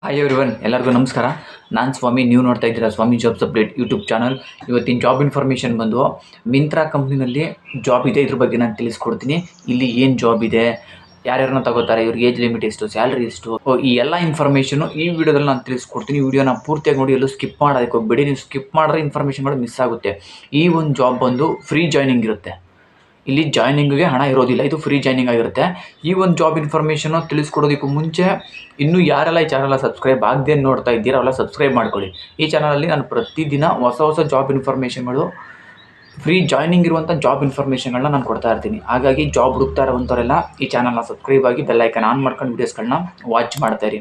Hi everyone, ಎಲ್ಲರಿಗೂ ನಮಸ್ಕಾರ. ನಾನು ಸ್ವಾಮಿ. ನೀವು ನೋಡ್ತಾ ಇದ್ದೀರಾ ಸ್ವಾಮಿ ಜಾಬ್ಸ್ ಅಪ್ಡೇಟ್ ಯೂಟ್ಯೂಬ್ ಚಾನಲ್. ಇವತ್ತಿನ ಜಾಬ್ ಇನ್ಫಾರ್ಮೇಷನ್ ಬಂದು ಮಿಂತ್ರಾ ಕಂಪ್ನಿನಲ್ಲಿ ಜಾಬ್ ಇದೆ. ಇದ್ರ ಬಗ್ಗೆ ನಾನು ತಿಳಿಸ್ಕೊಡ್ತೀನಿ. ಇಲ್ಲಿ ಏನು ಜಾಬ್ ಇದೆ, ಯಾರ್ಯಾರನ್ನ ತಗೋತಾರೆ, ಇವ್ರಿಗೆ ಏಜ್ ಲಿಮಿಟ್ ಎಷ್ಟು, ಸ್ಯಾಲ್ರಿ ಎಷ್ಟು, ಈ ಎಲ್ಲ ಇನ್ಫಾರ್ಮೇಷನು ಈ ವಿಡಿಯೋದಲ್ಲಿ ನಾನು ತಿಳಿಸ್ಕೊಡ್ತೀನಿ. ಈ ವಿಡಿಯೋನ ಪೂರ್ತಿಯಾಗಿ ನೋಡಿ, ಎಲ್ಲೂ ಸ್ಕಿಪ್ ಮಾಡೋದಕ್ಕೆ ಹೋಗ್ಬೇಡಿ. ನೀವು ಸ್ಕಿಪ್ ಮಾಡಿದ್ರೆ ಇನ್ಫಾರ್ಮೇಷನ್ಗಳು ಮಿಸ್ ಆಗುತ್ತೆ. ಈ ಒಂದು ಜಾಬ್ ಬಂದು ಫ್ರೀ ಜಾಯ್ನಿಂಗ್ ಇರುತ್ತೆ. ಇಲ್ಲಿ ಜಾಯ್ನಿಂಗ್ಗೆ ಹಣ ಇರೋದಿಲ್ಲ, ಇದು ಫ್ರೀ ಜಾಯ್ನಿಂಗ್ ಆಗಿರುತ್ತೆ. ಈ ಒಂದು ಜಾಬ್ ಇನ್ಫಾರ್ಮೇಷನ್ನು ತಿಳಿಸ್ಕೊಡೋದಕ್ಕೂ ಮುಂಚೆ ಇನ್ನೂ ಯಾರೆಲ್ಲ ಈ ಚಾನಲ್ ಸಬ್ಸ್ಕ್ರೈಬ್ ಆಗದೆ ನೋಡ್ತಾ ಇದ್ದೀರಾ ಅವೆಲ್ಲ ಸಬ್ಸ್ಕ್ರೈಬ್ ಮಾಡ್ಕೊಳ್ಳಿ. ಈ ಚಾನಲಲ್ಲಿ ನಾನು ಪ್ರತಿದಿನ ಹೊಸ ಜಾಬ್ ಇನ್ಫಾರ್ಮೇಷನ್ಗಳು, ಫ್ರೀ ಜಾಯ್ನಿಂಗ್ ಇರುವಂಥ ಜಾಬ್ ಇನ್ಫಾರ್ಮೇಷನ್ಗಳನ್ನ ನಾನು ಕೊಡ್ತಾ ಇರ್ತೀನಿ. ಹಾಗಾಗಿ ಜಾಬ್ ಹುಡುಕ್ತಾ ಇರುವಂಥವರೆಲ್ಲ ಈ ಚಾನಲ್ನ ಸಬ್ಸ್ಕ್ರೈಬ್ ಆಗಿ ಬೆಲ್ ಐಕಾನ್ ಆನ್ ಮಾಡ್ಕೊಂಡು ವೀಡಿಯೋಸ್ಗಳನ್ನ ವಾಚ್ ಮಾಡ್ತಾ ಇರಿ.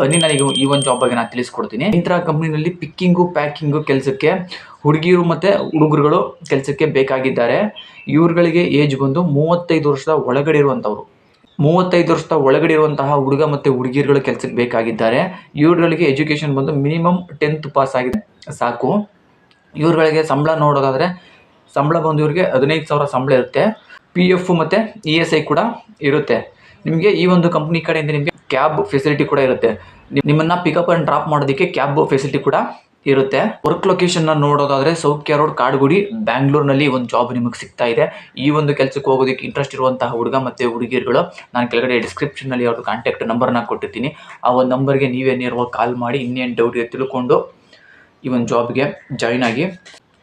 ಬನ್ನಿ, ನನಗೆ ಈ ಒಂದು ಜಾಬ್ ಬಗ್ಗೆ ನಾನು ತಿಳಿಸ್ಕೊಡ್ತೀನಿ. ಮಿಂತ್ರಾ ಕಂಪ್ನಿನಲ್ಲಿ ಪಿಕ್ಕಿಂಗು ಪ್ಯಾಕಿಂಗು ಕೆಲಸಕ್ಕೆ ಹುಡುಗಿರು ಮತ್ತು ಹುಡುಗರುಗಳು ಕೆಲಸಕ್ಕೆ ಬೇಕಾಗಿದ್ದಾರೆ. ಇವ್ರುಗಳಿಗೆ ಏಜ್ ಬಂದು 35 ವರ್ಷದ ಒಳಗಡೆ ಇರುವಂಥವ್ರು. 35 ವರ್ಷದ ಒಳಗಡೆ ಇರುವಂತಹ ಹುಡುಗ ಮತ್ತು ಹುಡುಗಿಯರುಗಳು ಕೆಲಸಕ್ಕೆ ಬೇಕಾಗಿದ್ದಾರೆ. ಇವ್ರುಗಳಿಗೆ ಎಜುಕೇಷನ್ ಬಂದು ಮಿನಿಮಮ್ 10th ಪಾಸ್ ಆಗಿದೆ ಸಾಕು. ಇವ್ರುಗಳಿಗೆ ಸಂಬಳ ನೋಡೋದಾದರೆ ಸಂಬಳ ಬಂದು ಇವ್ರಿಗೆ 15,000 ಸಂಬಳ ಇರುತ್ತೆ. PF ಮತ್ತು ESI ಕೂಡ ಇರುತ್ತೆ. ನಿಮಗೆ ಈ ಒಂದು ಕಂಪ್ನಿ ಕಡೆಯಿಂದ ನಿಮಗೆ ಕ್ಯಾಬ್ ಫೆಸಿಲಿಟಿ ಕೂಡ ಇರುತ್ತೆ. ನಿಮ್ಮನ್ನು ಪಿಕಪ್ ಆ್ಯಂಡ್ ಡ್ರಾಪ್ ಮಾಡೋದಕ್ಕೆ ಕ್ಯಾಬ್ ಫೆಸಿಲಿಟಿ ಕೂಡ ಇರುತ್ತೆ. ವರ್ಕ್ ಲೊಕೇಶನ್ನ ನೋಡೋದಾದರೆ ಸೌಖ್ಯ ರೋಡ್, ಕಾಡುಗುಡಿ, ಬ್ಯಾಂಗ್ಳೂರಿನಲ್ಲಿ ಒಂದು ಜಾಬ್ ನಿಮಗೆ ಸಿಗ್ತಾ ಇದೆ. ಈ ಒಂದು ಕೆಲಸಕ್ಕೆ ಹೋಗೋದಕ್ಕೆ ಇಂಟ್ರೆಸ್ಟ್ ಇರುವಂತಹ ಹುಡುಗ ಮತ್ತು ಹುಡುಗಿಯರುಗಳು, ನಾನು ಕೆಳಗಡೆ ಡಿಸ್ಕ್ರಿಪ್ಷನಲ್ಲಿ ಅವ್ರದ್ದು ಕಾಂಟ್ಯಾಕ್ಟ್ ನಂಬರ್ನ ಕೊಟ್ಟಿರ್ತೀನಿ. ಆ ಒಂದು ನಂಬರ್ಗೆ ನೀವೇ ನೇರವಾಗಿ ಕಾಲ್ ಮಾಡಿ ಇನ್ನೇನು ಡೌಟ್ಗೆ ತಿಳ್ಕೊಂಡು ಈ ಒಂದು ಜಾಬ್ಗೆ ಜಾಯ್ನ್ ಆಗಿ.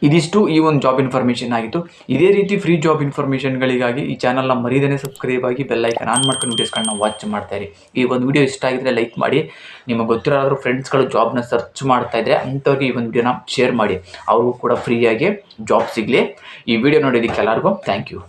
ಇದಿಷ್ಟು ಈ ಒಂದು ಜಾಬ್ ಇನ್ಫಾರ್ಮೇಷನ್ ಆಗಿತ್ತು. ಇದೇ ರೀತಿ ಫ್ರೀ ಜಾಬ್ ಇನ್ಫಾರ್ಮೇಷನ್ಗಳಿಗಾಗಿ ಈ ಚಾನಲ್ನ ಮರೀದೇ ಸಬ್ಸ್ಕ್ರೈಬ್ ಆಗಿ ಬೆಲ್ ಐಕಾನ್ ಆನ್ ಮಾಡ್ಕೊಂಡು ವೀಡಿಯೋಸ್ಗಳನ್ನ ವಾಚ್ ಮಾಡ್ತಾ ಇರಿ. ಈ ಒಂದು ವಿಡಿಯೋ ಇಷ್ಟ ಆಗಿದ್ರೆ ಲೈಕ್ ಮಾಡಿ. ನಿಮಗೆ ಗೊತ್ತಿರೋದಾದ್ರೂ ಫ್ರೆಂಡ್ಸ್ಗಳು ಜಾಬ್ನ ಸರ್ಚ್ ಮಾಡ್ತಾ ಇದ್ದರೆ ಅಂಥವ್ರಿಗೆ ಈ ಒಂದು ವಿಡಿಯೋನ ಶೇರ್ ಮಾಡಿ. ಅವ್ರಿಗೂ ಕೂಡ ಫ್ರೀಯಾಗಿ ಜಾಬ್ ಸಿಗಲಿ. ಈ ವಿಡಿಯೋ ನೋಡೋದಕ್ಕೆ ಎಲ್ಲರಿಗೂ ಥ್ಯಾಂಕ್ ಯು.